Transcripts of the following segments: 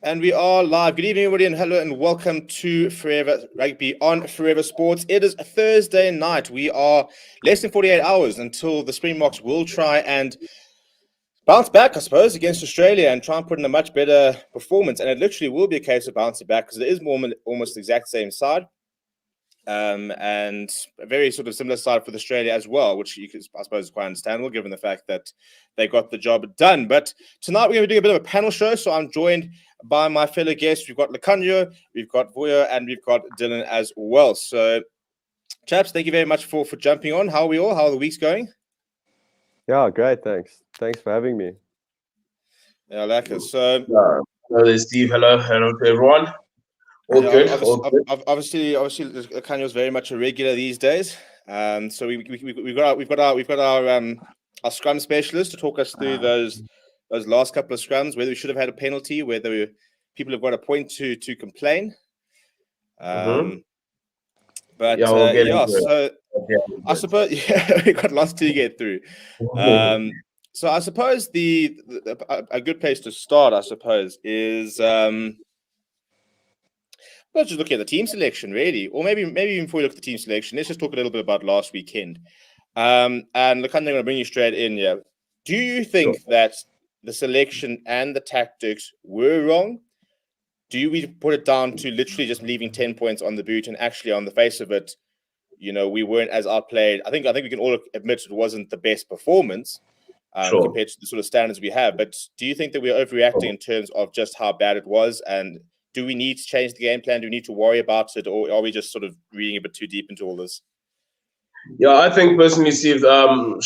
And we are live. Good evening, everybody, and hello, and welcome to Forever Rugby on Forever Sports. It is a Thursday night. We are less than 48 hours until the Springboks will try and bounce back, I suppose, against Australia and try and put in a much better performance. And it literally will be a case of bouncing back because it is almost the exact same side. And a very sort of similar side for Australia as well, which you could, I suppose, is quite understandable given the fact that they got the job done. But tonight we're going to be doing a bit of a panel show, so I'm joined by my fellow guests. We've got Lekanyo, we've got Vuyo, and we've got Dylan as well. So, chaps, thank you very much for jumping on. How are we all? How are the weeks going? Yeah, great. Thanks for having me. Yeah, like it. So, hello, Steve. Hello to everyone. All yeah, good. All good. obviously, Lekanyo is very much a regular these days. So we've got our scrum specialist to talk us through those last couple of scrums, whether we should have had a penalty, whether people have got a point to complain. But Yeah, we'll get into so I suppose we've got lots to get through. So I suppose a good place to start, I suppose, is let's just look at the team selection, really, or maybe even before we look at the team selection, let's just talk a little bit about last weekend. And look, I'm going to bring you straight in here. Do you think that the selection and the tactics were wrong? Do we put it down to literally just leaving 10 points on the boot and actually on the face of it, we weren't as outplayed? I think we can all admit it wasn't the best performance compared to the sort of standards we have. But do you think that we're overreacting in terms of just how bad it was? And do we need to change the game plan? Do we need to worry about it? Or are we just sort of reading a bit too deep into all this? Yeah, I think personally, Steve, I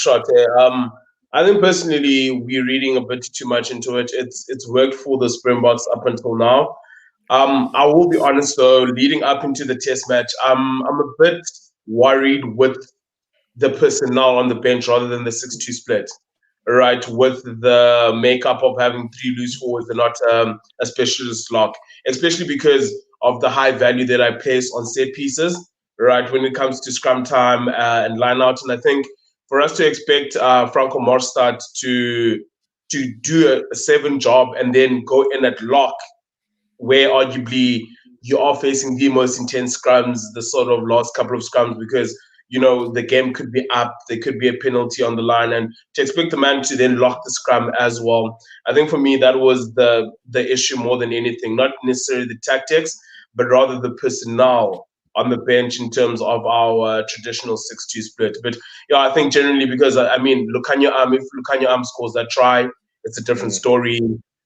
think personally we're reading a bit too much into it. It's worked for the Springboks up until now. I will be honest though, leading up into the test match, I'm a bit worried with the personnel on the bench rather than the 6-2 split. Right, with the makeup of having three loose forwards and not a specialist lock, especially because of the high value that I place on set pieces, right, when it comes to scrum time and line out. And I think for us to expect Franco Morstad to do a 7 job and then go in at lock, where arguably you are facing the most intense scrums, the sort of last couple of scrums, because the game could be up, there could be a penalty on the line, and to expect the man to then lock the scrum as well. I think for me that was the issue more than anything, not necessarily the tactics, but rather the personnel on the bench in terms of our traditional 6-2 split. But yeah, I think generally because I mean, if Lukhanyo scores that try, it's a different story.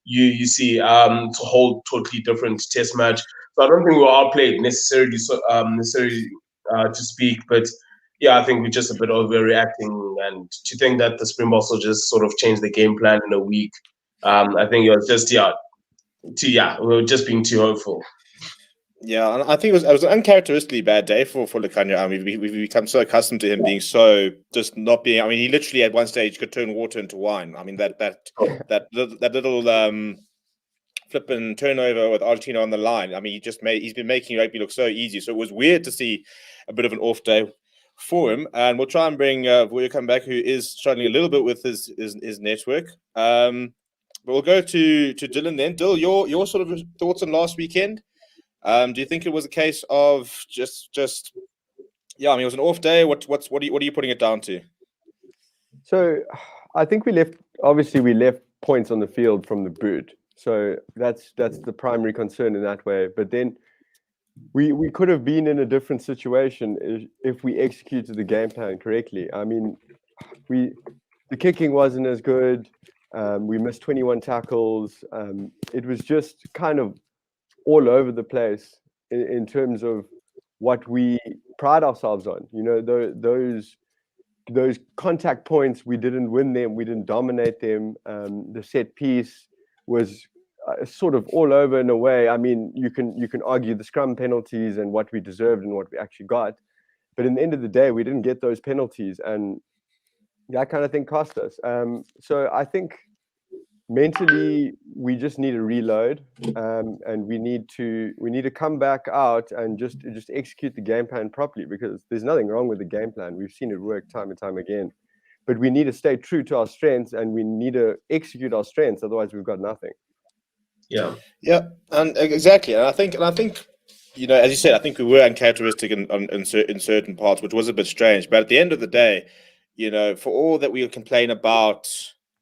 You see, it's a whole totally different test match. So I don't think we were outplayed necessarily, to speak, but yeah, I think we're just a bit overreacting, and to think that the Springboks will just sort of change the game plan in a week, I think it was just we were just being too hopeful. Yeah, and I think it was an uncharacteristically bad day for Lekanyo. I mean, we've become so accustomed to him being so just not being. I mean, he literally at one stage could turn water into wine. I mean, that little flipping turnover with Argentina on the line. I mean, he's been making rugby look so easy. So it was weird to see a bit of an off day for him. And we'll try and bring Vuyo come back, who is struggling a little bit with his network. But we'll go to Dylan then. Dylan, your sort of thoughts on last weekend. Do you think it was a case of just yeah? I mean, it was an off day. What are you putting it down to? So, I think we left points on the field from the boot. So that's the primary concern in that way. But then we could have been in a different situation if we executed the game plan correctly. I mean, the kicking wasn't as good. We missed 21 tackles. It was just kind of all over the place in terms of what we pride ourselves on. Those contact points, we didn't win them, we didn't dominate them. The set piece was sort of all over in a way. I mean, you can argue the scrum penalties and what we deserved and what we actually got, but in the end of the day, we didn't get those penalties, and that kind of thing cost us. So I think mentally we just need to reload, and we need to come back out and just execute the game plan properly, because there's nothing wrong with the game plan. We've seen it work time and time again, but we need to stay true to our strengths and we need to execute our strengths. Otherwise, we've got nothing. Yeah. Yeah, and exactly. And I think, you know, as you said, I think we were uncharacteristic in certain parts, which was a bit strange. But at the end of the day, you know, for all that we complain about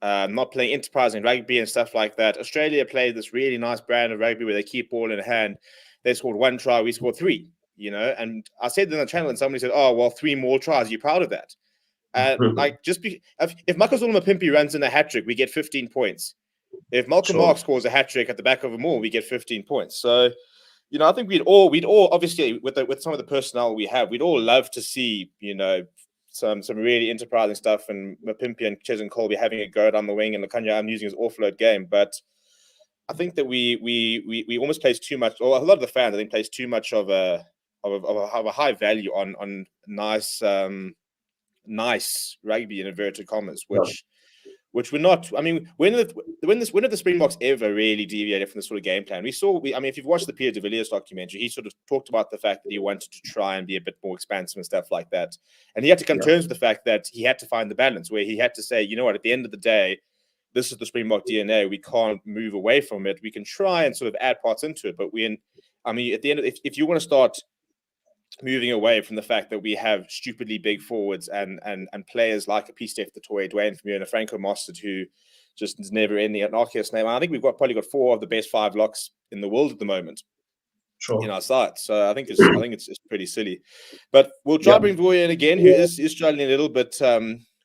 not playing enterprising rugby and stuff like that, Australia played this really nice brand of rugby where they keep ball in hand. They scored 1 try, we scored 3. You know, and I said in the channel, and somebody said, "Oh, well, 3 more tries. Are you proud of that?" Like, if Michael Zulma-Pimpy runs in a hat trick, we get 15 points. If Malcolm Sure. Mark scores a hat trick at the back of a maul, we get 15 points. So, you know, I think we'd all obviously with some of the personnel we have, we'd all love to see, you know, some really enterprising stuff, and Mapimpi and Ches and Colby having a go down the wing, and Lukanya using his offload game. But I think that we almost place too much, or a lot of the fans I think place too much of a high value on nice nice rugby in inverted commas, which we're not. I mean, when have the Springboks ever really deviated from the sort of game plan? I mean, if you've watched the Peter de Villiers documentary, he sort of talked about the fact that he wanted to try and be a bit more expansive and stuff like that. And he had to come to terms with the fact that he had to find the balance, where he had to say, you know what, at the end of the day, this is the Springbok DNA. We can't move away from it. We can try and sort of add parts into it, but I mean, at the end of if you want to start moving away from the fact that we have stupidly big forwards and players like a P-Steph the Toy, Dwayne Vermeulen, and a Franco Mostert who just is never ending at Arceus name. I think we've probably got 4 of the best 5 locks in the world at the moment in our side. So I think it's pretty silly. But we'll try to bring Vuya in again, who is struggling a little bit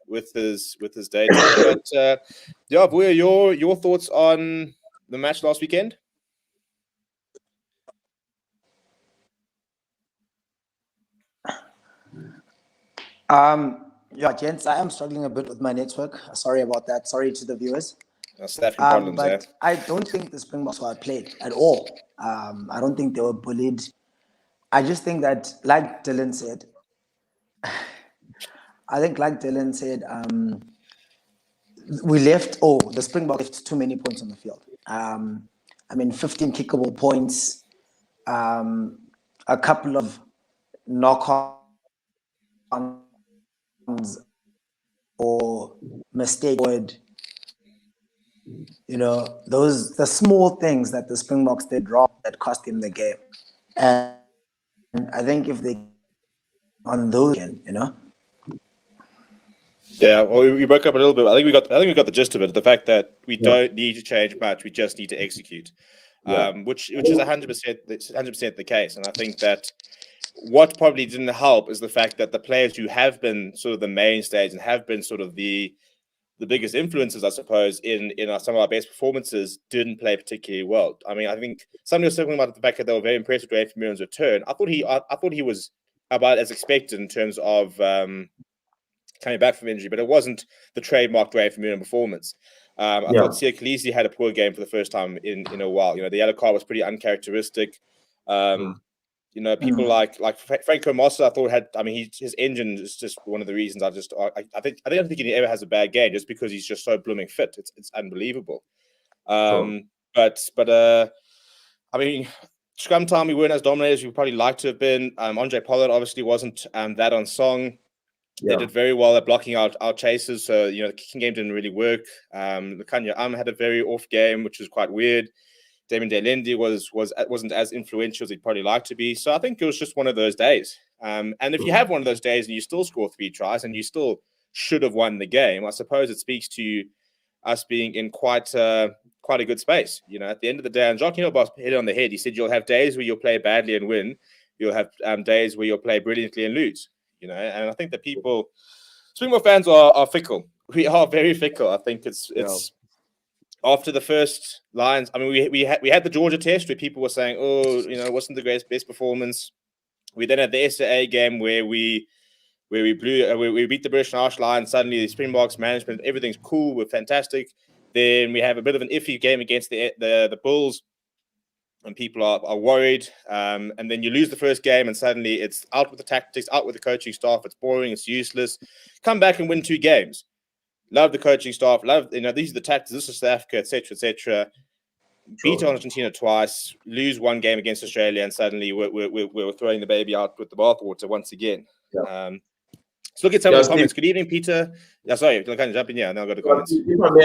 with his data. But yeah, Vuya, your thoughts on the match last weekend? Yeah, gents, I am struggling a bit with my network. Sorry about that. Sorry to the viewers. Problems, but I don't think the Springboks were played at all. I don't think they were bullied. I just think that, like Dylan said, the Springboks left too many points on the field. I mean, 15 kickable points, a couple of knock-ons or mistake word, you know, the small things that the Springboks did wrong that cost him the game. And I think if they on those, you know. Yeah, well, we broke up a little bit. I think we got the gist of it. The fact that we don't need to change much, we just need to execute, which is 100% the case. And I think that what probably didn't help is the fact that the players who have been sort of the mainstays and have been sort of the biggest influences, I suppose, in some of our best performances didn't play particularly well. I mean, I think somebody was talking about the fact that they were very impressed with Dwayne Vermeulen's return. I thought he was about as expected in terms of coming back from injury, but it wasn't the trademark Dwayne Vermeulen performance. I thought Sia Khaleesi had a poor game for the first time in a while. You know, the yellow card was pretty uncharacteristic. You know, people like Franco Mostert, I thought his engine is just one of the reasons I don't think he ever has a bad game, just because he's just so blooming fit. It's unbelievable. But I mean, scrum time we weren't as dominant as we probably like to have been. Andre Pollard obviously wasn't that on song. They did very well at blocking our chases, so you know the kicking game didn't really work. Lukanya had a very off game, which was quite weird. Damien Delendi wasn't as influential as he'd probably like to be. So I think it was just one of those days. And if you have one of those days and you still score 3 tries and you still should have won the game, I suppose it speaks to us being in quite a good space. You know, at the end of the day, and Jacques Hillboss hit it on the head. He said you'll have days where you'll play badly and win. You'll have days where you'll play brilliantly and lose. You know, and I think that Springbok fans are fickle. We are very fickle. I think it's after the first lines. I mean, we had the Georgia test where people were saying, "Oh, you know, it wasn't the best performance." We then had the SAA game where we beat the British Irish Lions. Suddenly, the Springboks management, everything's cool, we're fantastic. Then we have a bit of an iffy game against the Bulls, and people are worried. And then you lose the first game, and suddenly it's out with the tactics, out with the coaching staff. It's boring, it's useless. Come back and win 2 games. Love the coaching staff. These are the tactics. This is South Africa, etc., etc. Beat Argentina twice, lose 1 game against Australia, and suddenly we're throwing the baby out with the bathwater once again. Let's look at some of the comments. Good evening, Peter. Yeah, sorry, can I jump in? Yeah, now I've got the comments.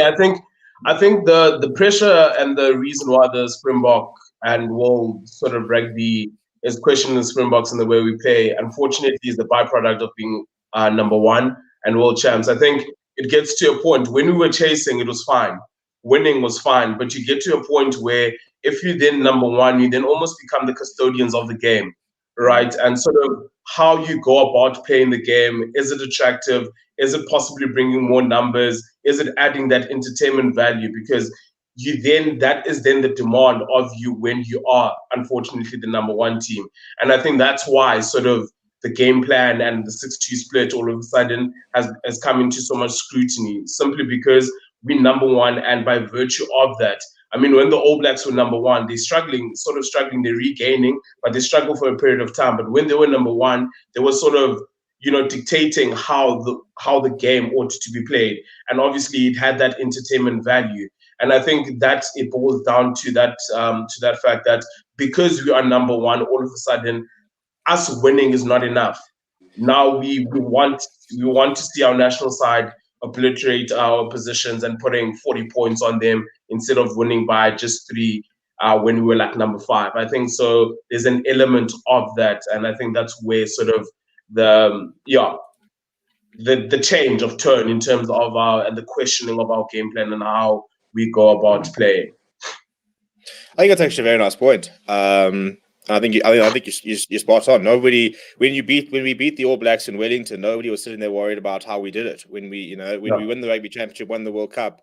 I think I think the pressure and the reason why the Springbok and world sort of rugby is questioning the Springboks and the way we play, unfortunately, is the byproduct of being number one and world champs. I think it gets to a point when we were chasing, it was fine. Winning was fine, but you get to a point where if you're then number one, you then almost become the custodians of the game, right? And sort of how you go about playing the game. Is it attractive? Is it possibly bringing more numbers? Is it adding that entertainment value? Because that is then the demand of you when you are unfortunately the number one team. And I think that's why sort of the game plan and the 6-2 split all of a sudden has come into so much scrutiny, simply because we're number one, and by virtue of that, I mean, when the All Blacks were number one, they're struggling, they're regaining, but they struggle for a period of time. But when they were number one, they were sort of, dictating how the game ought to be played. And obviously it had that entertainment value. And I think that it boils down to that fact that because we are number one, all of a sudden us winning is not enough. Now we want to see our national side obliterate our positions and putting 40 points on them instead of winning by just 3 when we were like number 5. I think so. There's an element of that, and I think that's where sort of the change of turn in terms of the questioning of our game plan and how we go about playing. I think that's actually a very nice point. I think you're spot on. Nobody, when we beat the All Blacks in Wellington, nobody was sitting there worried about how we did it. When we win the Rugby Championship, won the World Cup.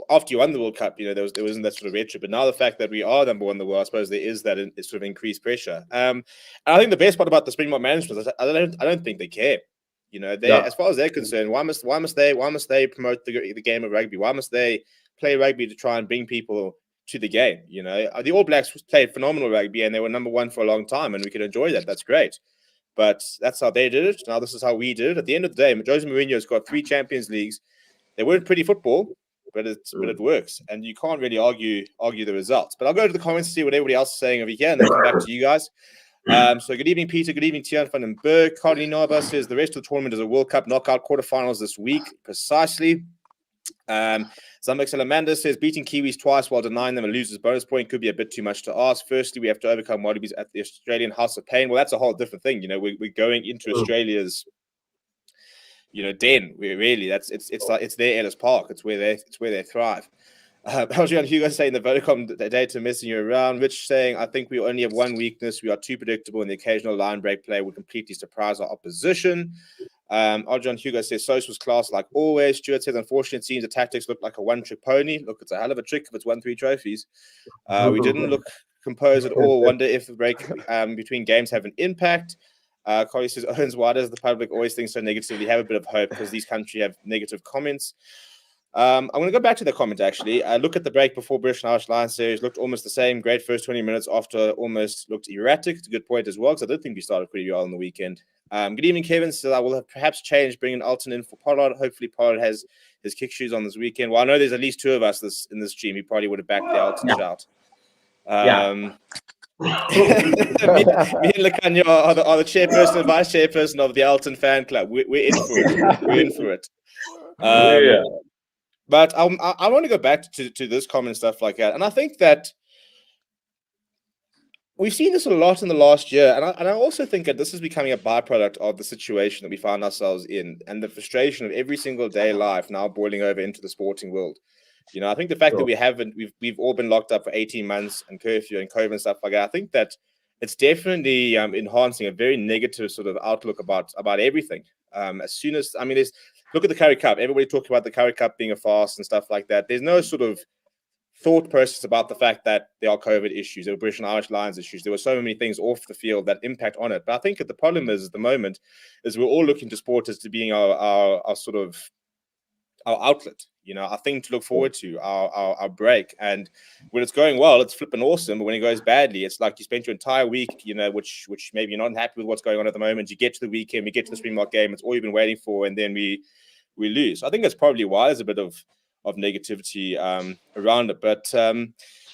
After you won the World Cup, there wasn't that sort of retro. But now the fact that we are number one in the world, I suppose there is that sort of increased pressure. And I think the best part about the Springbok management is I don't think they care. As far as they're concerned, why must they promote the game of rugby? Why must they play rugby to try and bring people to the game? The All Blacks played phenomenal rugby and they were number one for a long time, and we could enjoy that. That's great. But that's how they did it. Now this is how we did it. At the end of the day, Jose Mourinho's got 3 Champions Leagues. They weren't pretty football, but it works, and you can't really argue the results. But I'll go to the comments to see what everybody else is saying over here, and then come back to you guys. So good evening, Peter. Good evening, Tian van den Berg. Carly Nava says the rest of the tournament is a World Cup knockout quarterfinals this week, precisely. Zambek Salamander says beating Kiwis twice while denying them a loser's bonus point could be a bit too much to ask. Firstly, we have to overcome Wallabies at the Australian House of Pain. Well, that's a whole different thing. We're going into Australia's den. It's their Ellis Park. It's where they thrive. Adrian Hugo saying the Vodacom data messing you around. Rich saying I think we only have one weakness. We are too predictable, and the occasional line break play would completely surprise our opposition. Adrian Hugo says Sos was class like always. Stuart says unfortunately it seems the tactics look like a one-trick pony. Look, it's a hell of a trick if it's won 3 trophies. We didn't look composed at all. Wonder if the break between games have an impact. Carly says Owens, why does the public always think so negatively? Have a bit of hope because these countries have negative comments. I'm going to go back to the comment, actually. Look at the break before British and Irish Lions series. Looked almost the same. Great first 20 minutes after almost looked erratic. It's a good point as well, because I did think we started pretty well on the weekend. Good evening, Kevin. So I will have perhaps changed bringing Alton in for Pollard. Hopefully Pollard has his kick shoes on this weekend. Well, I know there's at least 2 of us in this team. He probably would have backed the Alton shout. Me and Lacania are the chairperson and vice chairperson of the Alton fan club. We're in for it. We're in for it. But I want to go back to this comment and stuff like that. And I think that we've seen this a lot in the last year. And I also think that this is becoming a byproduct of the situation that we find ourselves in and the frustration of every single day life now boiling over into the sporting world. I think the fact that we've all been locked up for 18 months and curfew and COVID and stuff like that, I think that it's definitely enhancing a very negative sort of outlook about everything. Look at the Currie Cup. Everybody talking about the Currie Cup being a farce and stuff like that. There's no sort of thought process about the fact that there are COVID issues. There were British and Irish Lions issues. There were so many things off the field that impact on it. But I think that the problem is at the moment is we're all looking to sport as to being our sort of our outlet, our thing to look forward to, our break. And when it's going well, it's flipping awesome. But when it goes badly, it's like you spent your entire week, which maybe you're not happy with what's going on at the moment. You get to the weekend, we get to the Springbok game. It's all you've been waiting for, and then we lose. So I think that's probably why there's a bit of negativity around it. But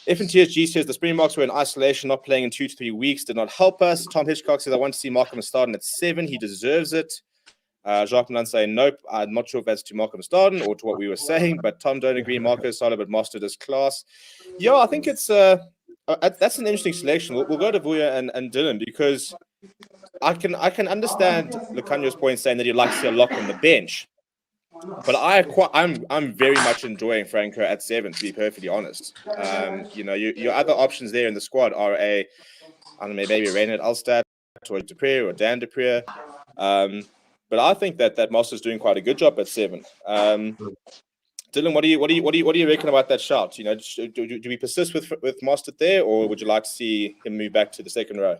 FNTSG says the Springboks were in isolation, not playing in 2 to 3 weeks, did not help us. Tom Hitchcock says I want to see Markham starting at 7. He deserves it. Jacques Milan saying, nope, I'm not sure if that's to Marco Verstappen or to what we were saying, but Tom don't agree. Marco is solid, but Mostert is class. Yeah, I think it's that's an interesting selection. We'll go to Vuya and Dylan, because I can understand Lucanio's point saying that he'd like to see a lock on the bench. But I'm very much enjoying Franco at 7, to be perfectly honest. Your other options there in the squad are I don't know, maybe Reynard Alstad or Dupree or Dan Dupree. But I think that Moster's doing quite a good job at 7. Dylan, what do you reckon about that shout? Do we persist with Mostert there, or would you like to see him move back to the second row?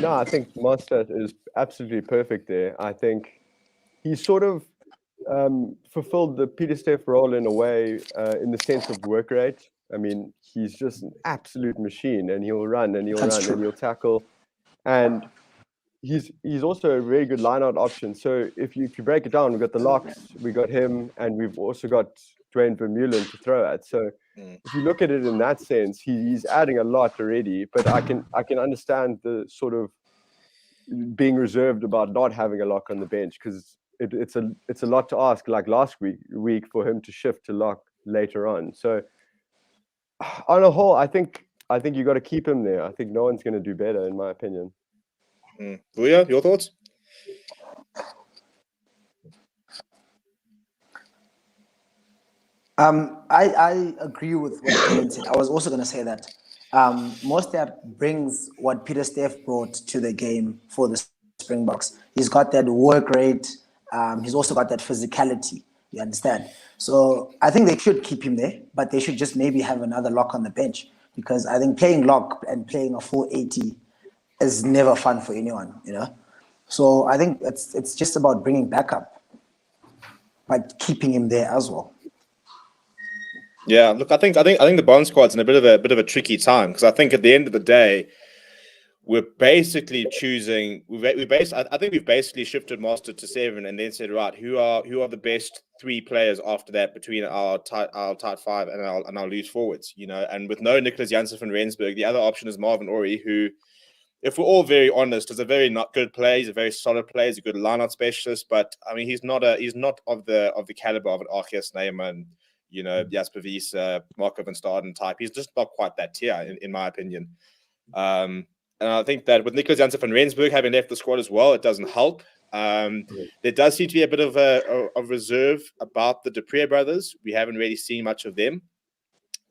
No, I think Mostert is absolutely perfect there. I think he's sort of fulfilled the Peter Steff role in a way, in the sense of work rate. I mean, he's just an absolute machine, and he'll run and he'll tackle, and he's also a very good line-out option. So if you break it down, we've got the locks, we got him, and we've also got Dwayne Vermeulen to throw at. So if you look at it in that sense, he's adding a lot already. But I can understand the sort of being reserved about not having a lock on the bench, because it's a lot to ask, like last week for him to shift to lock later on. So on a whole, I think you got to keep him there. I think no one's going to do better, in my opinion. Vuya, your thoughts? I agree with what Dylan said. I was also going to say that Mostert brings what Peter Steff brought to the game for the Springboks. He's got that work rate. He's also got that physicality. You understand? So I think they should keep him there, but they should just maybe have another lock on the bench, because I think playing lock and playing a 480 is never fun for anyone, So I think it's just about bringing backup, but keeping him there as well. Yeah, look, I think the Bond squad's in a bit of a tricky time, because I think at the end of the day, we're basically choosing. I think we've basically shifted Mostert to 7, and then said, right, who are the best 3 players after that between our tight 5 and our loose forwards, And with no Nicholas Janssen van Rensburg, the other option is Marvin Orie, who, if we're all very honest, is a very not good player. He's a very solid player. He's a good line-out specialist, but I mean, he's not of the caliber of an Arceus Neyman, Jasper Wiese, Marco van Staden type. He's just not quite that tier, in my opinion. And I think that with Nicholas Janssen van Rensburg having left the squad as well, it doesn't help. There does seem to be a bit of a reserve about the Dupree brothers. We haven't really seen much of them.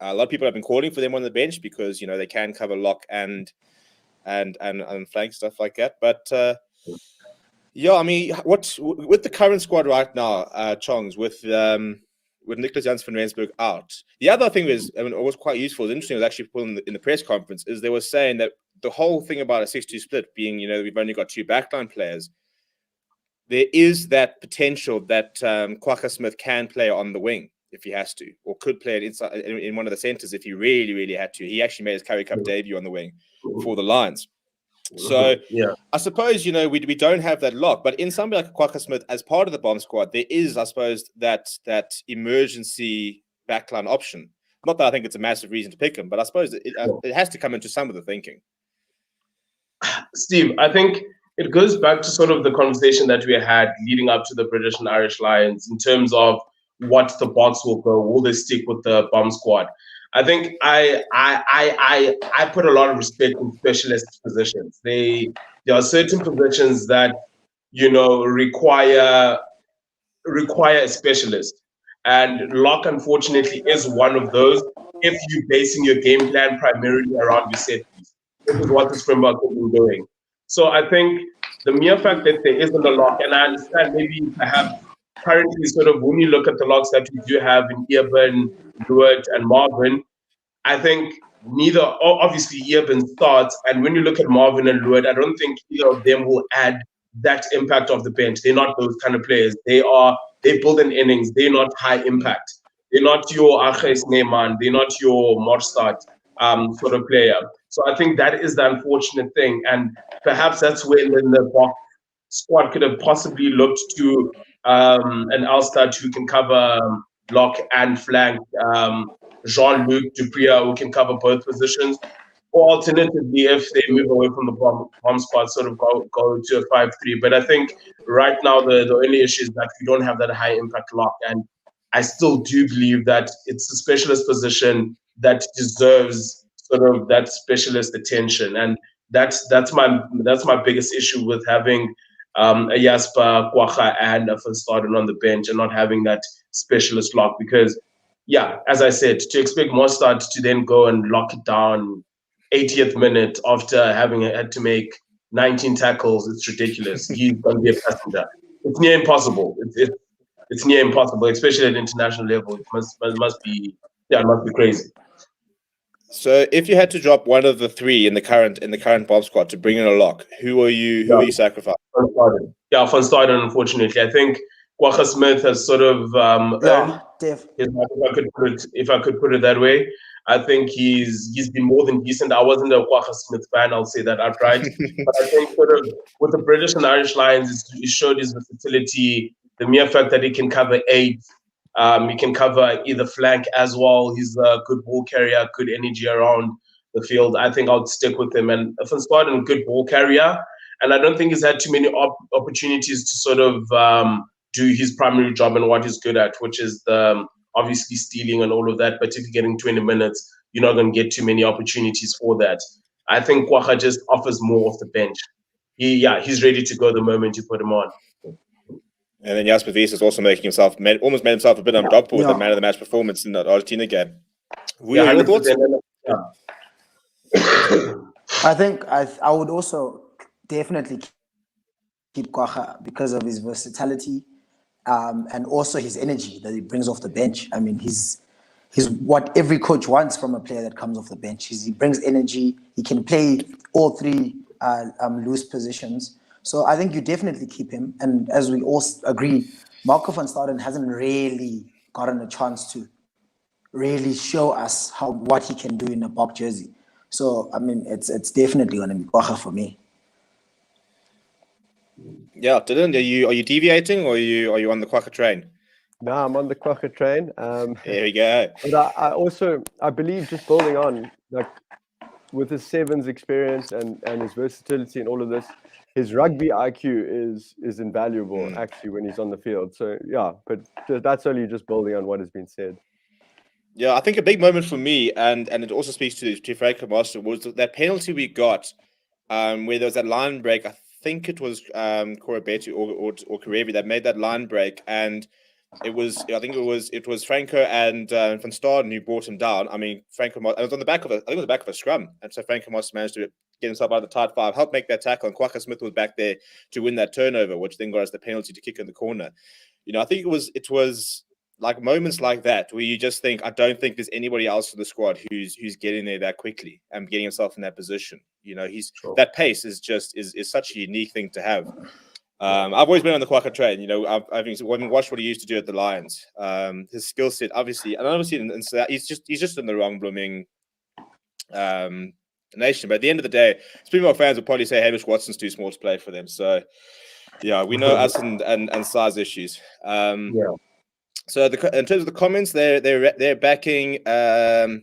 A lot of people have been calling for them on the bench because they can cover lock and flank, stuff like that. But yeah, I mean, with the current squad right now, Chongs, with Nicholas Janssen van Rensburg out, the other thing is, I mean, it was quite useful. It was interesting. It was actually put in the press conference, is they were saying that the whole thing about a 6-2 split being, we've only got 2 backline players. There is that potential that Kwagga Smith can play on the wing if he has to, or could play it inside in one of the centers if he really, really had to. He actually made his Currie Cup debut on the wing for the Lions. So I suppose, we don't have that lock, but in somebody like Kwagga Smith as part of the bomb squad, there is, I suppose, that emergency backline option. Not that I think it's a massive reason to pick him, but I suppose it has to come into some of the thinking. Steve, I think it goes back to sort of the conversation that we had leading up to the British and Irish Lions in terms of what the box will go. Will they stick with the bomb squad? I think I put a lot of respect in specialist positions. There are certain positions that require a specialist, and lock unfortunately is one of those. If you're basing your game plan primarily around your set piece, this is what the Springboks have been doing. So I think the mere fact that there isn't a lock, and I understand maybe perhaps currently sort of when you look at the locks that we do have in Earburn, Lewis, and Marvin, I think obviously Earburn starts, and when you look at Marvin and Lewis, I don't think either of them will add that impact of the bench. They're not those kind of players. They build an innings. They're not high impact. They're not your Arceus Neyman. They're not your Morstad sort of player. So I think that is the unfortunate thing, and perhaps that's where the Bok squad could have possibly looked to an Alstad who can cover lock and flank, Jean-Luc Dupree who can cover both positions. or alternatively, if they move away from the bomb squad, sort of go to a 5-3. But I think right now the only issue is that we don't have that high impact lock, and I still do believe that it's a specialist position that deserves sort of that specialist attention, and that's my biggest issue with having a Jasper, Kwagga, and a Van Staden on the bench and not having that specialist lock. Because, yeah, as I said, to expect Mostard to then go and lock it down 80th minute after having had to make 19 tackles, it's ridiculous. He's going to be a passenger. It's near impossible. It's near impossible, especially at international level. It must be crazy. So if you had to drop one of the three in the current bomb squad to bring in a lock, who are you sacrificing? Yeah, Van Staden, unfortunately. I think Kwagga Smith has sort of earned his, if I could put it that way. I think he's been more than decent. I wasn't a Kwagga Smith fan, I'll say that outright. But I think sort of with the British and Irish Lions, he showed his versatility, the mere fact that he can cover 8. He can cover either flank as well. He's a good ball carrier, good energy around the field. I think I'll stick with him. And Van Staden, good ball carrier. And I don't think he's had too many opportunities to sort of do his primary job and what he's good at, which is obviously stealing and all of that. But if you're getting 20 minutes, you're not going to get too many opportunities for that. I think Kwagga just offers more off the bench. He's ready to go the moment you put him on. And then Jasper Wiese is also almost made himself a bit unstoppable with the man of the match performance in that Argentina game. Your thoughts? I think I would also definitely keep Kwagga because of his versatility and also his energy that he brings off the bench. I mean, he's what every coach wants from a player that comes off the bench. He brings energy. He can play all three loose positions. So I think you definitely keep him. And as we all agree, Marco van Staden hasn't really gotten a chance to really show us what he can do in a Bob jersey. So I mean, it's definitely going to be Kwagga for me. Yeah, Dylan, are you deviating or are you on the Kwagga train? No, I'm on the Kwagga train. There we go. But I believe, just building on, like, with his sevens experience and his versatility and all of this, his rugby IQ is invaluable actually when he's on the field. So yeah, but that's only just building on what has been said. Yeah, I think a big moment for me, and it also speaks to Franco Master, was that penalty we got, where there was that line break. I think it was Korobeti or Karevi that made that line break, and it was Franco and Van Staden who brought him down. I mean, Franco, it was on the back of a scrum, and so Franco Master managed to get himself out of the tight 5, help make that tackle, and Kwagga Smith was back there to win that turnover, which then got us the penalty to kick in the corner. I think it was like moments like that where you just think, I don't think there's anybody else in the squad who's getting there that quickly and getting himself in that position. That pace is such a unique thing to have. I've always been on the Kwagga train. I've watched what he used to do at the Lions. His skill set, obviously, and so he's just in the wrong blooming nation. But at the end of the day, Springbok fans will probably say Hamish Watson's too small to play for them. So yeah, we know us and size issues. So in terms of the comments, they're backing. Well,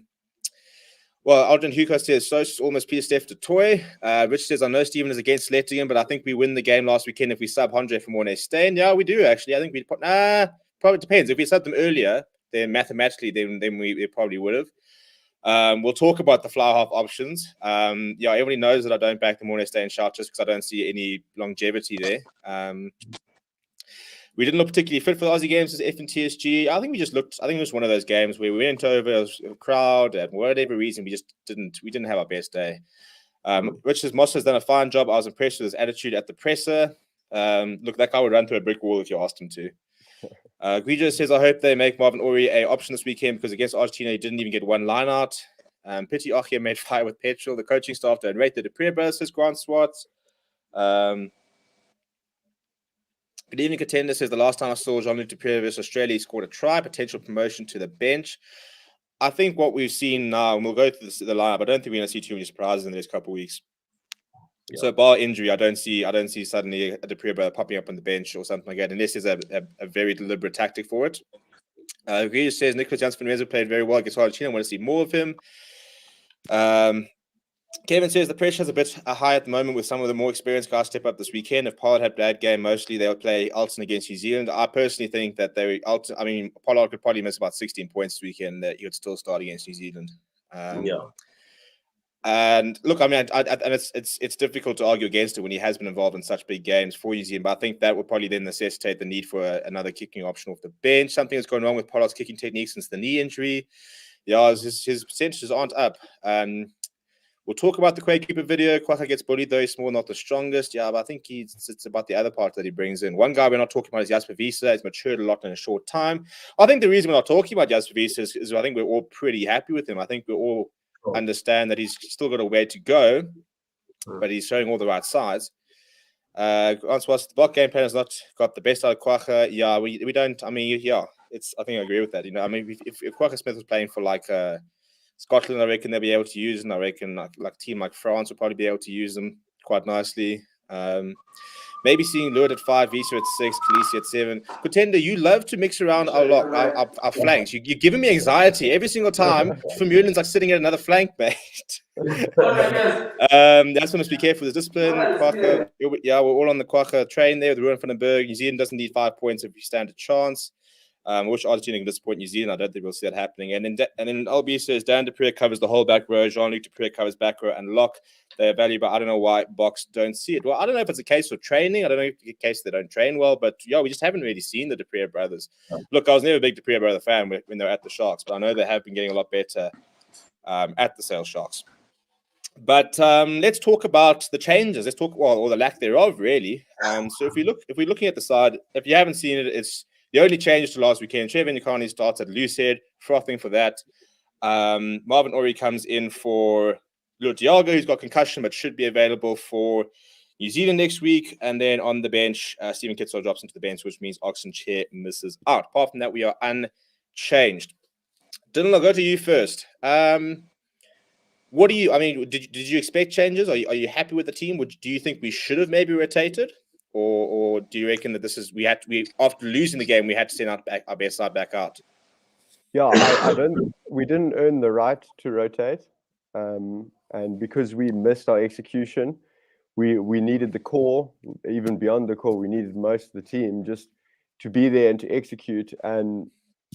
Aldrin Hugo says so. Almost Peter Steph to Toy. Rich says, I know Stephen is against letting him, but I think we win the game last weekend if we sub Andre for Mornay Stain. Yeah, we do actually. I think we probably depends. If we subbed them earlier, then mathematically, then we probably would have. We'll talk about the fly half options. Everybody knows that I don't back the Mornay Stain shot just because I don't see any longevity there. We didn't look particularly fit for the Aussie games as F and TSG. I think it was one of those games where we went over a crowd and for whatever reason we didn't have our best day. Rich says Moss has done a fine job. I was impressed with his attitude at the presser. Look, that guy would run through a brick wall if you asked him to. Guido says, I hope they make Marvin Ori a option this weekend because against Argentina he didn't even get one line out. Pity Ochia made fire with petrol. The coaching staff don't rate the Dupree brothers, says Grant Swart. Good evening, Contender says the last time I saw Jean-Luc Dupree versus Australia, he scored a try, potential promotion to the bench. I think what we've seen now, and we'll go through the lineup, I don't think we're going to see too many surprises in the next couple of weeks. Yeah. So bar injury, I don't see suddenly a Dupree brother popping up on the bench or something like that, unless there's a very deliberate tactic for it. Regis says Nicholas Janssen-Meza played very well against Argentina. I want to see more of him. Kevin says the pressure's a bit high at the moment with some of the more experienced guys step up this weekend. If Pollard had bad game, mostly they'll play Alton against New Zealand. I personally think that Pollard could probably miss about 16 points this weekend. That he would still start against New Zealand. And look, I mean, and it's difficult to argue against it when he has been involved in such big games for New Zealand. But I think that would probably then necessitate the need for another kicking option off the bench. Something that's going wrong with Pollard's kicking technique since the knee injury. Yeah, his percentages aren't up. We'll talk about the Quakekeeper video. Kwagga gets bullied, though he's small, not the strongest. Yeah, but I think it's about the other part that he brings in. One guy we're not talking about is Jasper Wiese. He's matured a lot in a short time. I think the reason we're not talking about Jasper Wiese is I think we're all pretty happy with him. I think we're all understand that he's still got a way to go, but he's showing all the right sides. The block game plan has not got the best out of Kwagga. Yeah, we don't. I mean, yeah, I think I agree with that. You know, I mean, if Kwagga Smith was playing for like Scotland, I reckon they'll be able to use him. I reckon like a team like France will probably be able to use them quite nicely. Maybe seeing Lewis at 5, Wiese at 6, Khaleesi at 7. Contender, you love to mix around our flanks. You're giving me anxiety every single time. Vermeulen's like sitting at another flank, mate. That's one to be careful. There's discipline. Kwagga, yeah, we're all on the Kwagga train there with Ruan van den Berg. New Zealand doesn't need 5 points if we stand a chance. Which Argentina can disappoint New Zealand. I don't think we'll see that happening. And then LB says Dan du Preez covers the whole back row, Jean-Luc du Preez covers back row, and Lock. They're valuable. I don't know why Box don't see it. Well, I don't know if it's a case of training. I don't know if it's a case they don't train well, but yeah, we just haven't really seen the du Preez brothers. Look, I was never a big du Preez brother fan when they were at the Sharks, but I know they have been getting a lot better at the Sale Sharks. But let's talk about the changes. Let's talk, or the lack thereof, really. So if we're looking at the side, if you haven't seen it, it's the only change to last weekend. Trevor Nyakane starts at loose head, frothing for that. Marvin Orie comes in for Lutiago, who's got concussion but should be available for New Zealand next week. And then on the bench, Stephen Kitzel drops into the bench, which means Oxen Chair misses out. Apart from that, we are unchanged. Dylan, I'll go to you first. What do you? I mean, did you expect changes? Are you happy with the team? Do you think we should have maybe rotated? Or do you reckon that after losing the game, we had to send our best side back out? Yeah, we didn't earn the right to rotate. And because we missed our execution, we needed the core, even beyond the core, we needed most of the team just to be there and to execute. And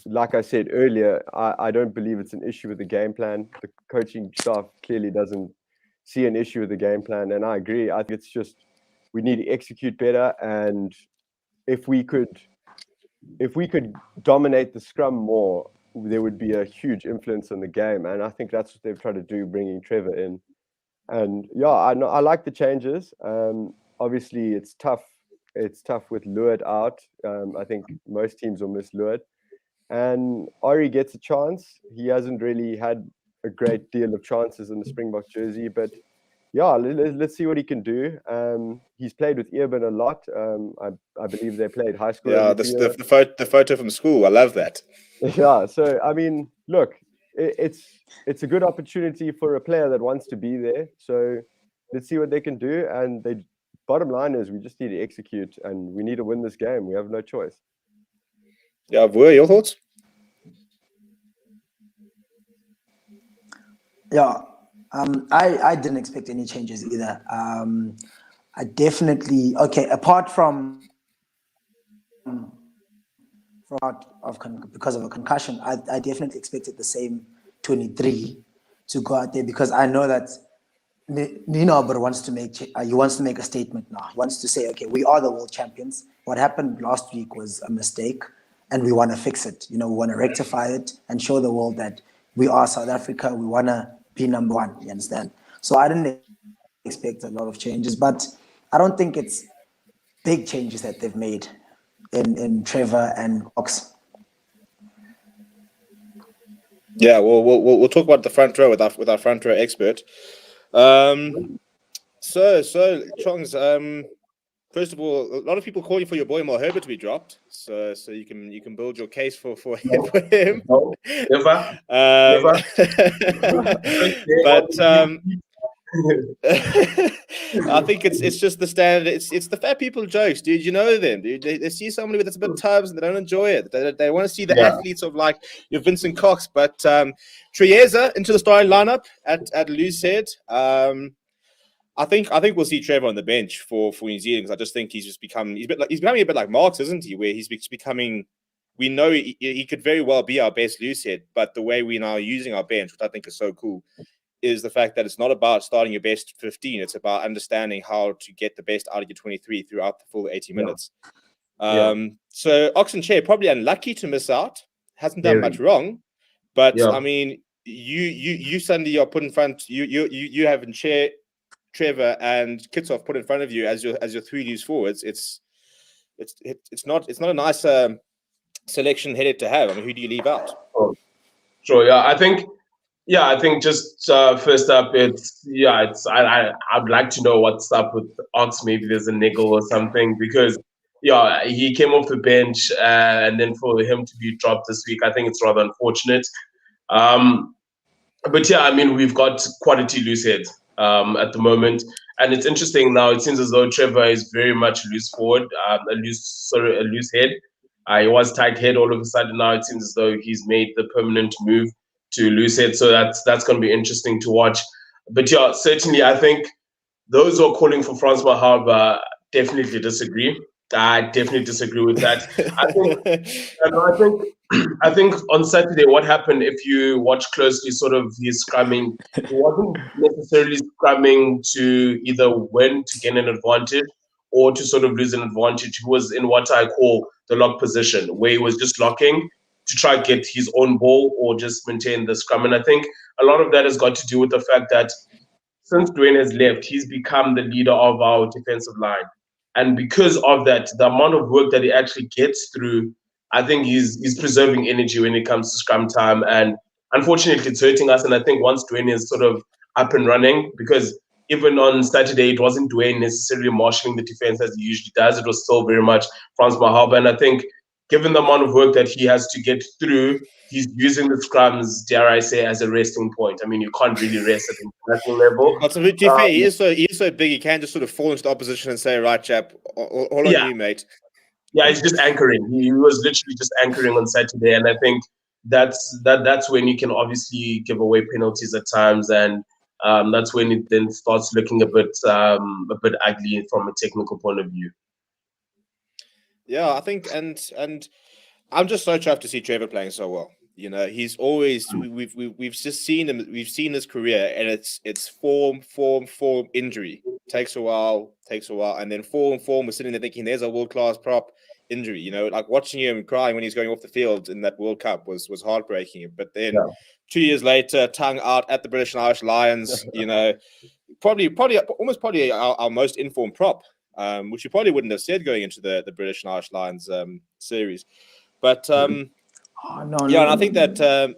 like I said earlier, I don't believe it's an issue with the game plan. The coaching staff clearly doesn't see an issue with the game plan. And I agree. I think it's just, we need to execute better, and if we could dominate the scrum more, there would be a huge influence on the game. And I think that's what they've tried to do, bringing Trevor in. And yeah, I like the changes. Obviously, it's tough. It's tough with Lewis out. I think most teams will miss Lewis. And Ori gets a chance. He hasn't really had a great deal of chances in the Springbok jersey, but yeah, let's see what he can do. He's played with Eben a lot. I believe they played high school. Yeah, the photo from school. I love that. Yeah, so I mean, look, it's a good opportunity for a player that wants to be there. So let's see what they can do. And the bottom line is we just need to execute, and we need to win this game. We have no choice. Yeah, Vua, your thoughts? Yeah. I didn't expect any changes either. I definitely apart from because of a concussion, I definitely expected the same 23 to go out there, because I know that Nino Albert wants to make a statement now. He wants to say, okay, we are the world champions. What happened last week was a mistake, and we want to fix it. You know, we want to rectify it and show the world that we are South Africa. We want to be number one, you understand? So I didn't expect a lot of changes, but I don't think it's big changes that they've made in Trevor and Ox. Yeah, we'll talk about the front row with our front row expert. So Chongs, first of all, a lot of people call you for your boy Mal Herbert to be dropped, so you can build your case for him. No, never. But I think it's just the standard. It's the fat people jokes, dude. You know them, dude. They see somebody that's a bit tubs and they don't enjoy it. They want to see the athletes of like your Vincent Cox. But Trieza into the starting lineup at loose head. I think we'll see Trevor on the bench for New Zealand because I just think he's becoming a bit like Marks, isn't he? Where he's becoming. We know he could very well be our best loose head, but the way we now using our bench, which I think is so cool, is the fact that it's not about starting your best 15. It's about understanding how to get the best out of your 23 throughout the full 80 minutes. So Oxen Chair probably unlucky to miss out. Hasn't done much wrong, but I mean, you suddenly are put in front. You have in Chair, Trevor, and Kitsoff put in front of you as your three loose forwards. It's not a nice selection headed to have. I mean, who do you leave out? Oh, sure. I think just first up, I'd like to know what's up with Ox. Maybe there's a niggle or something because he came off the bench and then for him to be dropped this week, I think it's rather unfortunate. But I mean, we've got quality loose heads at the moment, and it's interesting now. It seems as though Trevor is very much loose forward, a loose head. He was tight head all of a sudden. Now it seems as though he's made the permanent move to loose head. So that's going to be interesting to watch. But certainly I think those who are calling for Franz Mahaba definitely disagree. I definitely disagree with that. I think on Saturday, what happened, if you watch closely, sort of his scrumming, he wasn't necessarily scrumming to either win to gain an advantage or to sort of lose an advantage. He was in what I call the lock position, where he was just locking to try to get his own ball or just maintain the scrum. And I think a lot of that has got to do with the fact that since Dwayne has left, he's become the leader of our defensive line. And because of that, the amount of work that he actually gets through, I think he's preserving energy when it comes to scrum time. And unfortunately, it's hurting us. And I think once Dwayne is sort of up and running, because even on Saturday, it wasn't Dwayne necessarily marshalling the defense as he usually does. It was still very much Franz Mahaba. And I think given the amount of work that he has to get through, he's using the scrums, dare I say, as a resting point. I mean, you can't really rest at international level. But to be fair, he is so big, he can't just sort of fall into the opposition and say, right, chap, all on you, mate. Yeah, he's just anchoring. He was literally just anchoring on Saturday. And I think that's when you can obviously give away penalties at times. And that's when it then starts looking a bit ugly from a technical point of view. Yeah, I think, and I'm just so chuffed to see Trevor playing so well. You know, he's always we've just seen him. We've seen his career, and it's form, injury. Takes a while, and then form. We're sitting there thinking, there's a world-class prop, injury. You know, like watching him crying when he's going off the field in that World Cup was heartbreaking. But then 2 years later, tongue out at the British and Irish Lions. You know, probably our most informed prop. Which you probably wouldn't have said going into the British and Irish Lions series, but and I think that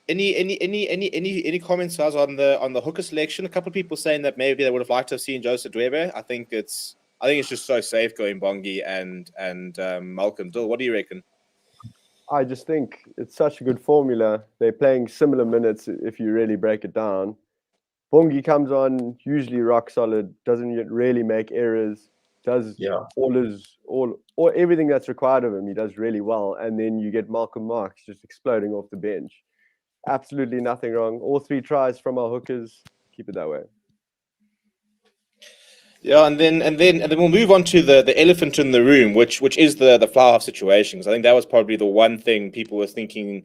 any comments guys on the hooker selection? A couple of people saying that maybe they would have liked to have seen Joseph Dwebe. I think it's just so safe going Bongi and Malcolm Dill. What do you reckon? I just think it's such a good formula. They're playing similar minutes if you really break it down. Bongi comes on, usually rock solid, doesn't yet really make errors, does all everything that's required of him, he does really well. And then you get Malcolm Marx just exploding off the bench. Absolutely nothing wrong. All 3 tries from our hookers. Keep it that way. Yeah, and then we'll move on to the elephant in the room, which is the fly half situation. Because I think that was probably the one thing people were thinking.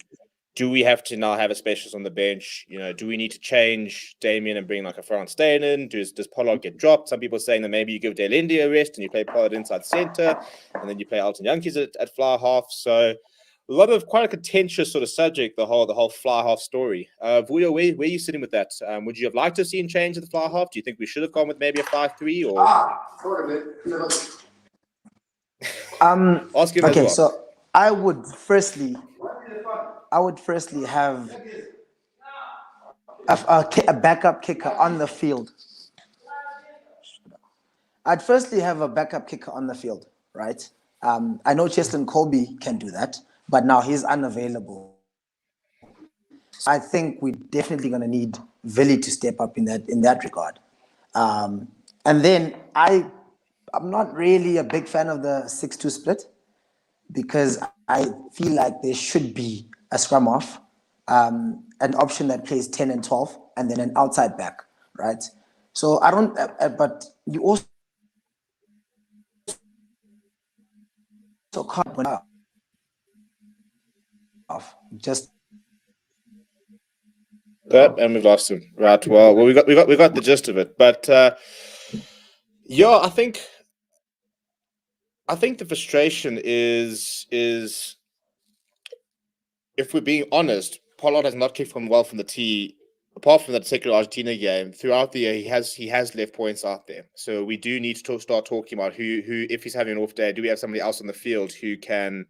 Do we have to now have a specialist on the bench? You know, do we need to change Damien and bring like a Frans Steyn in? Does Pollard get dropped? Some people are saying that maybe you give Dale India a rest and you play Pollard inside centre, and then you play Alton Yankees at fly half. So a lot of quite a contentious sort of subject, the whole fly half story. Vuyo, where are you sitting with that? Would you have liked to have seen change at the fly half? Do you think we should have gone with maybe a 5-3 or? Ask him okay, as well. so I would firstly have a backup kicker on the field. I'd firstly have a backup kicker on the field, right? I know Cheslin Colby can do that, but now he's unavailable. So I think we're definitely going to need Vili to step up in that regard. And then I'm not really a big fan of the 6-2 split because I feel like there should be a scrum off, an option that plays 10 and 12, and then an outside back, right? So I don't, but you also can't put off just. Yep, and we've lost him. Right. Well, we got the gist of it. But yeah, I think the frustration is if we're being honest, Pollard has not kicked well from the tee. Apart from that particular Argentina game, throughout the year he has left points out there. So we do need to start talking about who if he's having an off day, do we have somebody else on the field who can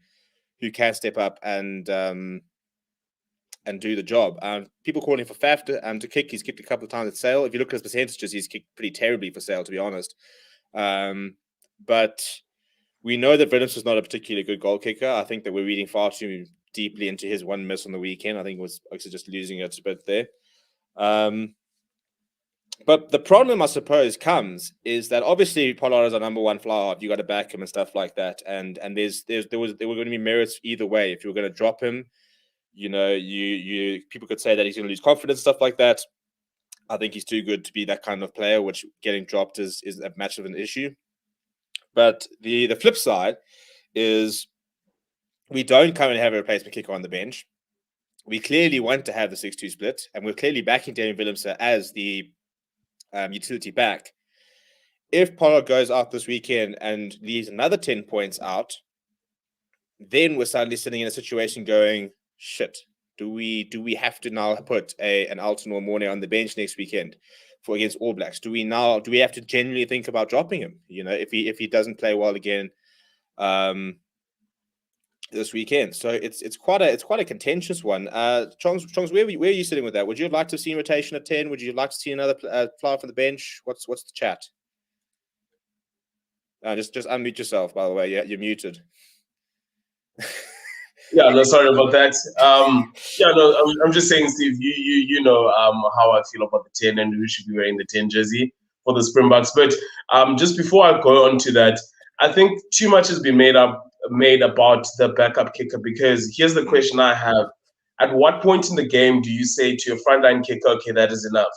step up and do the job. People calling for Faf to kick. He's kicked a couple of times at Sale. If you look at his percentages, he's kicked pretty terribly for Sale, to be honest. But we know that Williams is not a particularly good goal kicker. I think that we're reading far too deeply into his one miss on the weekend. I think it was actually just losing it a bit there. But the problem, I suppose, is that obviously Pollard is our number one fly half. You got to back him and stuff like that. And there were going to be merits either way. If you were going to drop him, you know, you people could say that he's going to lose confidence, stuff like that. I think he's too good to be that kind of player, which getting dropped is a much of an issue. But the flip side is we don't currently have a replacement kicker on the bench. We clearly want to have the 6-2 split, and we're clearly backing Damian Willemse as the utility back. If Pollard goes out this weekend and leaves another 10 points out, then we're suddenly sitting in a situation going, shit, do we have to now put an Alton or Mornay on the bench next weekend for against All Blacks? Do we have to genuinely think about dropping him? You know, if he doesn't play well again this weekend. So it's quite a contentious one. Chongs, where are you sitting with that? Would you like to see rotation at 10? Would you like to see another player from the bench? What's the chat? Just unmute yourself, by the way. Yeah, you're muted. Yeah, no, sorry about that. I'm just saying, Steve, you know how I feel about the 10 and who should be wearing the 10 jersey for the Springboks. But just before I go on to that, I think too much has been made about the backup kicker, because here's the question I have. At what point in the game do you say to your frontline kicker, okay, that is enough?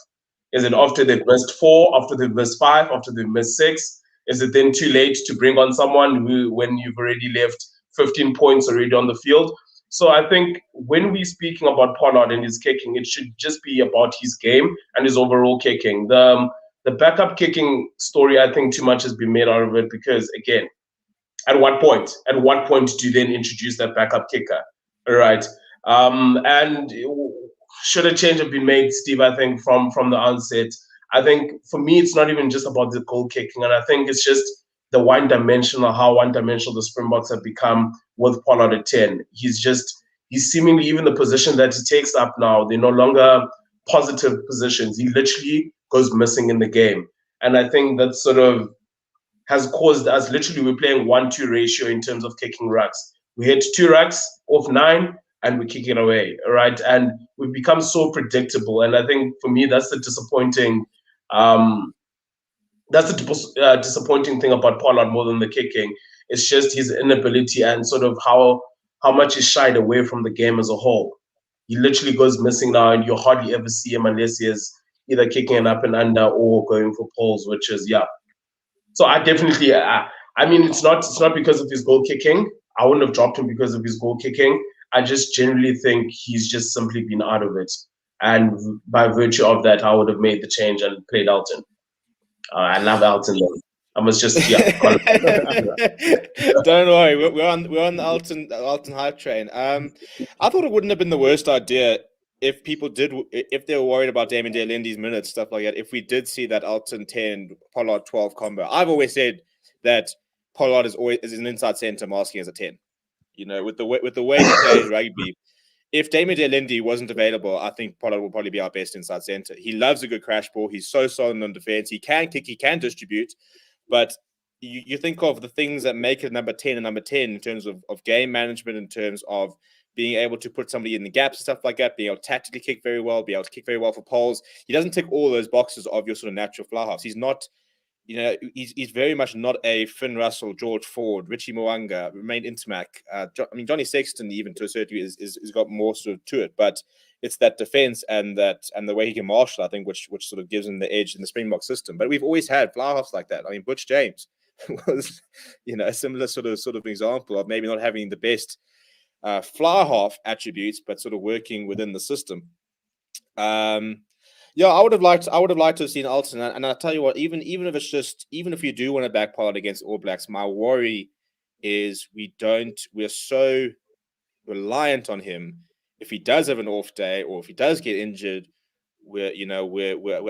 Is it after they've missed 4, after they've missed 5, after they've missed 6? Is it then too late to bring on someone when you've already left 15 points already on the field? So I think when we're speaking about Pollard and his kicking, it should just be about his game and his overall kicking. The backup kicking story, I think too much has been made out of it, because again, at what point do you then introduce that backup kicker? All right. And should a change have been made, Steve, I think from the onset? I think for me, it's not even just about the goal kicking. And I think it's just how one-dimensional the Springboks have become with Pollard at 10. He's seemingly, even the position that he takes up now, they're no longer positive positions. He literally goes missing in the game. And I think that sort of has caused us, literally, we're playing 1-2 ratio in terms of kicking rucks. We hit 2 rucks off 9 and we kick it away, right? And we've become so predictable. And I think for me, that's the disappointing disappointing thing about Pollard more than the kicking. It's just his inability and sort of how much he's shied away from the game as a whole. He literally goes missing now, and you hardly ever see him unless he is either kicking an up and under or going for poles, which is, yeah. So I definitely, I mean, it's not because of his goal kicking. I wouldn't have dropped him because of his goal kicking. I just generally think he's just simply been out of it. And by virtue of that, I would have made the change and played Alton. I love Alton though. I must just Don't worry, we're on the Alton hype train. I thought it wouldn't have been the worst idea if they were worried about Damien De Lindy's minutes, stuff like that. If we did see that Alton 10, Pollard 12 combo, I've always said that Pollard is an inside centre masking as a 10. You know, with the way he plays rugby. If Damien De Lindy wasn't available, I think Pollard will probably be our best inside centre. He loves a good crash ball. He's so solid on defence. He can kick, he can distribute. But you think of the things that make it number 10 and number 10 in terms of game management, in terms of being able to put somebody in the gaps and stuff like that, being able to tactically kick very well, be able to kick very well for poles. He doesn't tick all those boxes of your sort of natural fly halves. He's not, he's very much not a Finn Russell, George Ford, Richie Moanga, Romain Intermac. Johnny Sexton, even to a certain degree, is got more sort of to it, but it's that defense and the way he can marshal, I think, which sort of gives him the edge in the Springbok system. But we've always had fly halves like that. I mean, Butch James was, a similar sort of example of maybe not having the best fly half attributes, but sort of working within the system. I would have liked to have seen Alton, and I'll tell you what, even if you do want to back Pollard against All Blacks, my worry is we're so reliant on him. If he does have an off day or if he does get injured, we're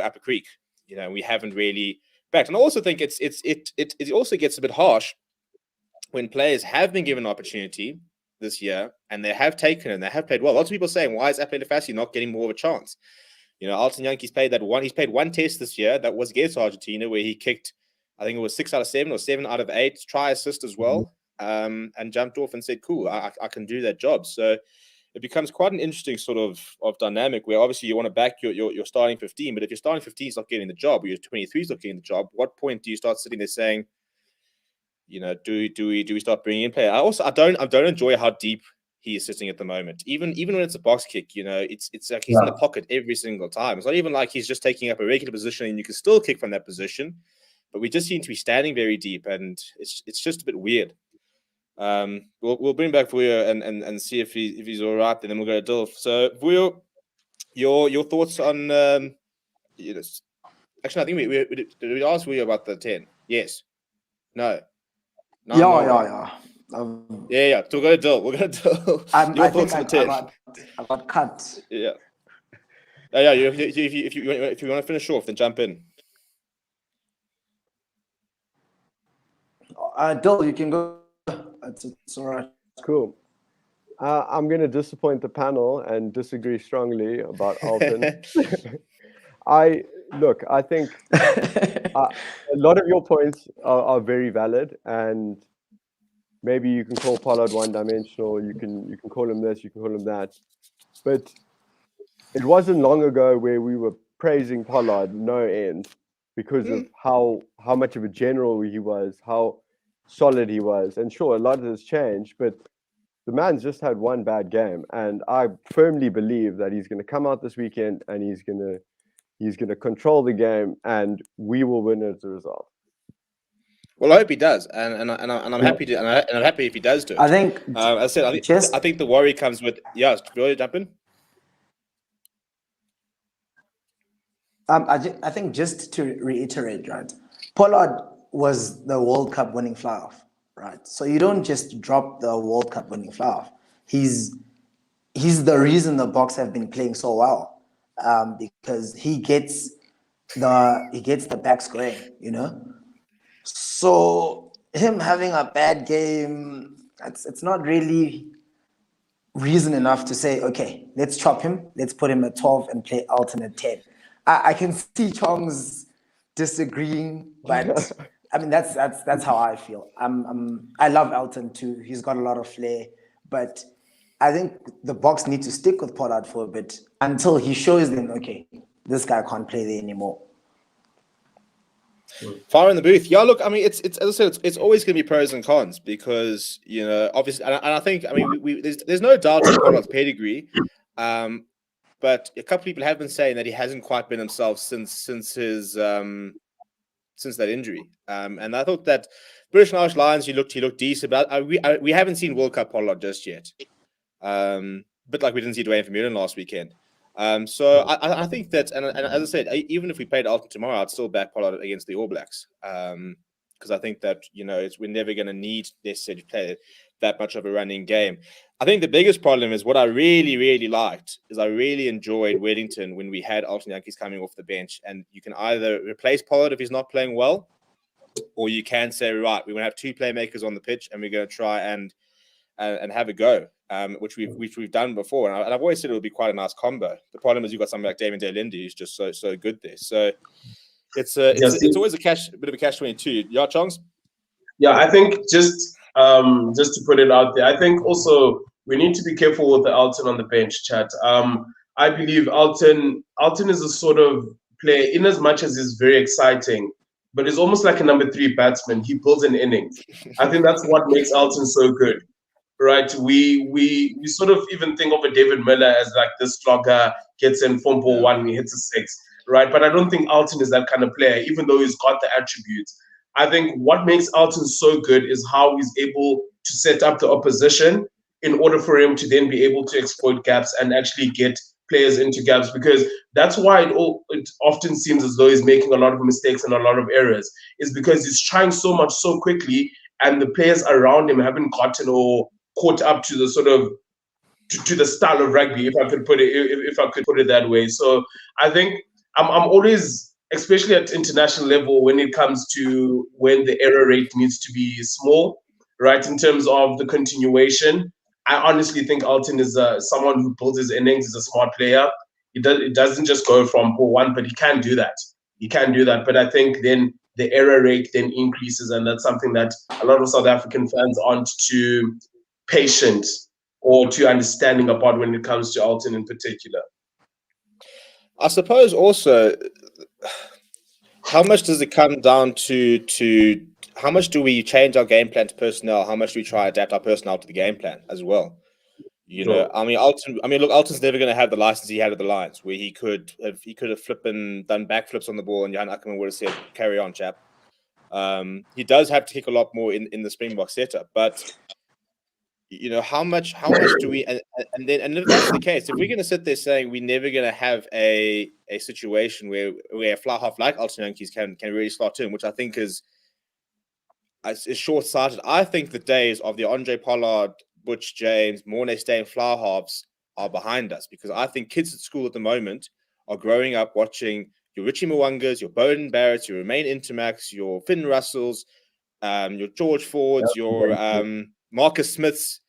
up a creek. We haven't really backed. And I also think it also gets a bit harsh when players have been given an opportunity this year and they have taken it and they have played well. Lots of people saying, why is Apele Lefasi not getting more of a chance? Alton Yankees played he's played one test this year that was against Argentina where he kicked, I think it was 6 out of 7 or 7 out of 8, try assist as well, and jumped off and said, cool, I can do that job. So it becomes quite an interesting sort of dynamic where obviously you want to back your starting 15, but if your starting 15 is not getting the job or your 23 is not getting the job, what point do you start sitting there saying, do we start bringing in players? I don't enjoy how deep he is sitting at the moment. Even when it's a box kick, it's like he's in the pocket every single time. It's not even like he's just taking up a regular position and you can still kick from that position. But we just seem to be standing very deep, and it's just a bit weird. We'll bring back Vuyo and see if he's all right, and then we'll go to Dilf. So Vuyo, your thoughts on actually I think we asked Vuyo about the 10. Yes. No. Yeah. Yeah. So we're going to Dilf. I think I got cut. Yeah. If you want to finish off, then jump in. Dil, you can go. It's all right. Cool. I'm going to disappoint the panel and disagree strongly about Alton. I think a lot of your points are very valid, and maybe you can call Pollard one-dimensional. You can call him this. You can call him that. But it wasn't long ago where we were praising Pollard no end because of how much of a general he was, how solid he was. And sure, a lot has changed, but the man's just had one bad game, and I firmly believe that he's going to come out this weekend and he's going to control the game, and we will win as a result. Well, I hope he does, and I'm happy to, and I'm happy if he does do it. I think, as I said, I think the worry comes with Will you jump in? I think just to reiterate, right, Pollard was the World Cup winning fly-off, right? So you don't just drop the World Cup winning fly-off. He's the reason the Boks have been playing so well, because he gets the backs going, So him having a bad game, it's not really reason enough to say, okay, let's chop him, let's put him at 12 and play alternate 10. I can see Chong's disagreeing, but I mean that's how I feel. I love Elton too. He's got a lot of flair, but I think the Boks need to stick with Pollard for a bit until he shows them, okay, this guy can't play there anymore. Fire in the booth. Yeah, look, I mean, it's as I said, it's always going to be pros and cons because obviously, and I think, I mean, there's no doubt in Pollard's pedigree, but a couple of people have been saying that he hasn't quite been himself since that injury. And I thought that British and Irish Lions, he looked decent, but we haven't seen World Cup Pollard just yet. But like we didn't see Dwayne Vermeulen last weekend. So I think that, and as I said, even if we played Alton tomorrow, I'd still back Pollard against the All Blacks. Because I think that, we're never going to need necessarily to play that much of a running game. I think the biggest problem is what I really, really liked is I really enjoyed Wellington when we had Alton Yankees coming off the bench. And you can either replace Pollard if he's not playing well, or you can say, right, we're going to have two playmakers on the pitch and we're going to try and have a go, which we've done before. And I've always said it would be quite a nice combo. The problem is you've got something like Damien Delinde who's just so good there. So it's always a bit of a catch-22. Yeah, Chongs? Yeah, I think just to put it out there, I think also we need to be careful with the Alton on the bench, chat. I believe Alton is a sort of player, in as much as he's very exciting, but he's almost like a number 3 batsman. He builds an innings. I think that's what makes Alton so good, right? We sort of even think of a David Miller as like this slogger, gets in form ball 1, he hits a 6, right? But I don't think Alton is that kind of player, even though he's got the attributes. I think what makes Alton so good is how he's able to set up the opposition in order for him to then be able to exploit gaps and actually get players into gaps, because that's why it often seems as though he's making a lot of mistakes and a lot of errors, is because he's trying so much so quickly and the players around him haven't gotten or caught up to the sort of to the style of rugby, if I could put it that way. So I think I'm always, especially at international level, when it comes to when the error rate needs to be small, right, in terms of the continuation, I honestly think Alton is someone who builds his innings, is a smart player. It doesn't just go from ball 1, but he can do that. But I think then the error rate then increases, and that's something that a lot of South African fans aren't too patient or too understanding about when it comes to Alton in particular. I suppose also, how much does it come down to how much do we change our game plan to personnel? How much do we try to adapt our personnel to the game plan as well? You know, I mean, Alton's never going to have the license he had at the Lions, where he could have done backflips on the ball, and Johan Ackerman would have said, "Carry on, chap." He does have to kick a lot more in the Springbok setup, but you know, how much do we? And if that's the case, if we're going to sit there saying we're never going to have a situation where a fly half like Alton Jantjies can really slot in, which I think is short-sighted. I think the days of the Andre Pollard, Butch James, Mornay Steyn fly halves are behind us, because I think kids at school at the moment are growing up watching your Richie Mwangas, your Bowden Barretts, your Romain Intermax, your Finn Russells, your George Fords, your Marcus Smiths,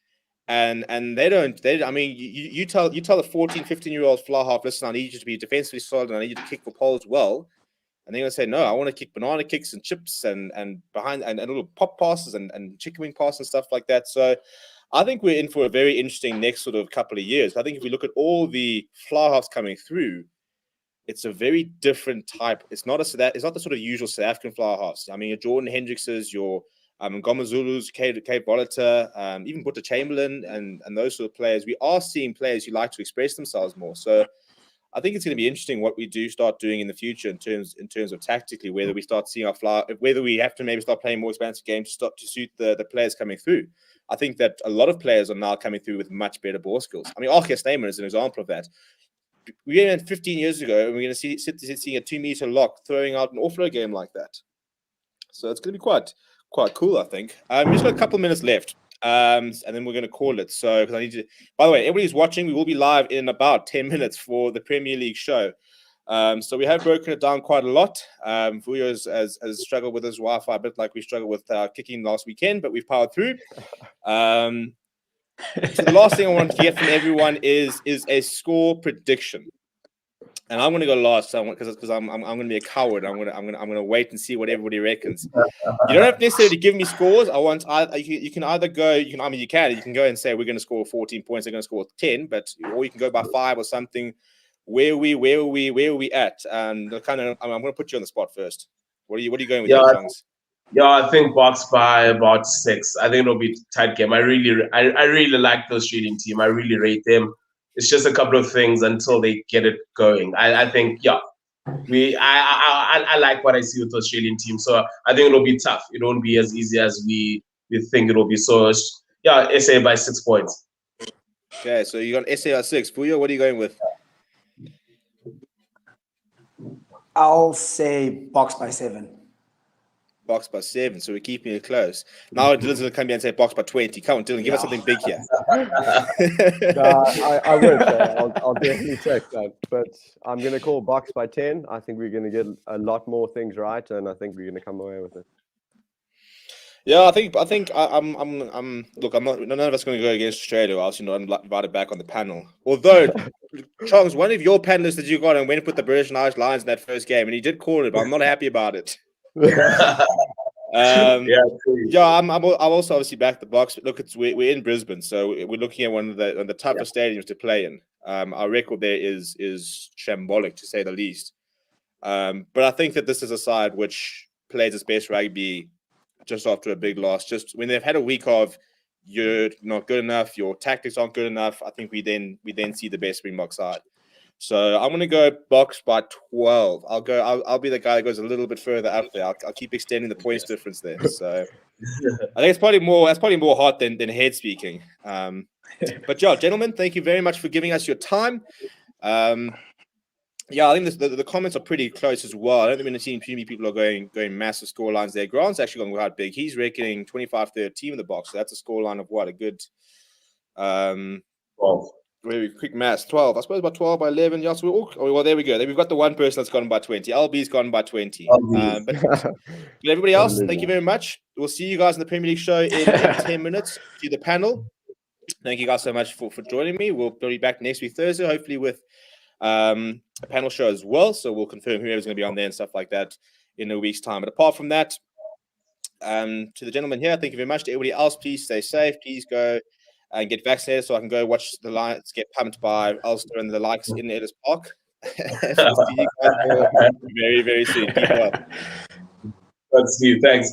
and I mean, you tell the 14, 15-year-old fly half, listen, I need you to be defensively solid and I need you to kick for poles well. And they're going to say, no, I want to kick banana kicks and chips and behind and little pop passes and chicken wing passes and stuff like that. So I think we're in for a very interesting next sort of couple of years. I think if we look at all the fly halves coming through, it's a very different type. It's not the sort of usual South African fly halves. I mean, your Jordan Hendrickses, your Ngoma Zulus, Kate Boliter, even Butter Chamberlain and those sort of players. We are seeing players who like to express themselves more. So I think it's going to be interesting what we do start doing in the future in terms of tactically, whether we start seeing whether we have to maybe start playing more expansive games to suit the players coming through. I think that a lot of players are now coming through with much better ball skills. I mean, Archie Snyman is an example of that. We went 15 years ago, and we're going to seeing a 2-meter lock throwing out an offload game like that. So it's going to be quite cool, I think. We've just got a couple of minutes left. And then we're going to call it. So, because I need to. By the way, everybody who's watching, we will be live in about 10 minutes for the Premier League show. So we have broken it down quite a lot. Vuyo has struggled with his Wi-Fi a bit, like we struggled with kicking last weekend, but we've powered through. So the last thing I want to get from everyone is a score prediction. And I'm going to go last, because I'm going to be a coward. I'm going to wait and see what everybody reckons. You don't have necessarily to give me scores. You can go and say we're going to score 14 points. They're going to score 10, or you can go by 5 or something. Where are we at? I'm going to put you on the spot first. What are you going with your songs? Yeah, I think Box by about 6. I think it'll be a tight game. I really like the Australian team. I really rate them. It's just a couple of things until they get it going. I think, I like what I see with the Australian team. So I think it'll be tough. It won't be as easy as we think it'll be. So, SA by 6 points. Okay, so you got SA by 6. Vuyo, what are you going with? I'll say Box by 7. Box by 7, so we're keeping it close. Now Dylan's going to come here and say Box by 20. Come on, Dylan, give us something big here. I would say I'll definitely take that, but I'm going to call Box by 10. I think we're going to get a lot more things right, and I think we're going to come away with it. Yeah, I think I'm look, none of us going to go against Australia, or else I'm invited back on the panel. Although, Charles, one of your panelists that you got and went and put the British and Irish Lions in that first game, and he did call it, but I'm not happy about it. Yeah, true. Yeah, I'm also obviously back the box. But look, we're in Brisbane, so we're looking at one of the toughest stadiums to play in. Our record there is shambolic, to say the least. But I think that this is a side which plays its best rugby just after a big loss. Just when they've had a week of you're not good enough, your tactics aren't good enough, I think we then see the best Springbok side. So I'm going to go box by 12. I'll be the guy that goes a little bit further up there. I'll keep extending the points difference there. So I think it's probably more hot than head speaking. But yeah, gentlemen, thank you very much for giving us your time. Yeah, I think the comments are pretty close as well. I don't think we're seeing too many people are going massive score lines there. Grant's actually going quite big. He's reckoning 25-13 in the box. So that's a score line of what? A good 12. Very quick maths. 12. I suppose about 12 by 11. Yeah, so well, there we go. Then we've got the one person that's gone by 20. LB's gone by 20. But everybody else, thank you very much. We'll see you guys in the Premier League show in 10 minutes. To the panel. Thank you guys so much for joining me. We'll be back next week Thursday, hopefully with a panel show as well. So we'll confirm whoever's going to be on there and stuff like that in a week's time. But apart from that, to the gentleman here, thank you very much. To everybody else, please stay safe. Please go and get vaccinated so I can go watch the Lions get pumped by Ulster and the likes in Ellis Park. We'll see you guys all very, very soon. Keep well. Thanks.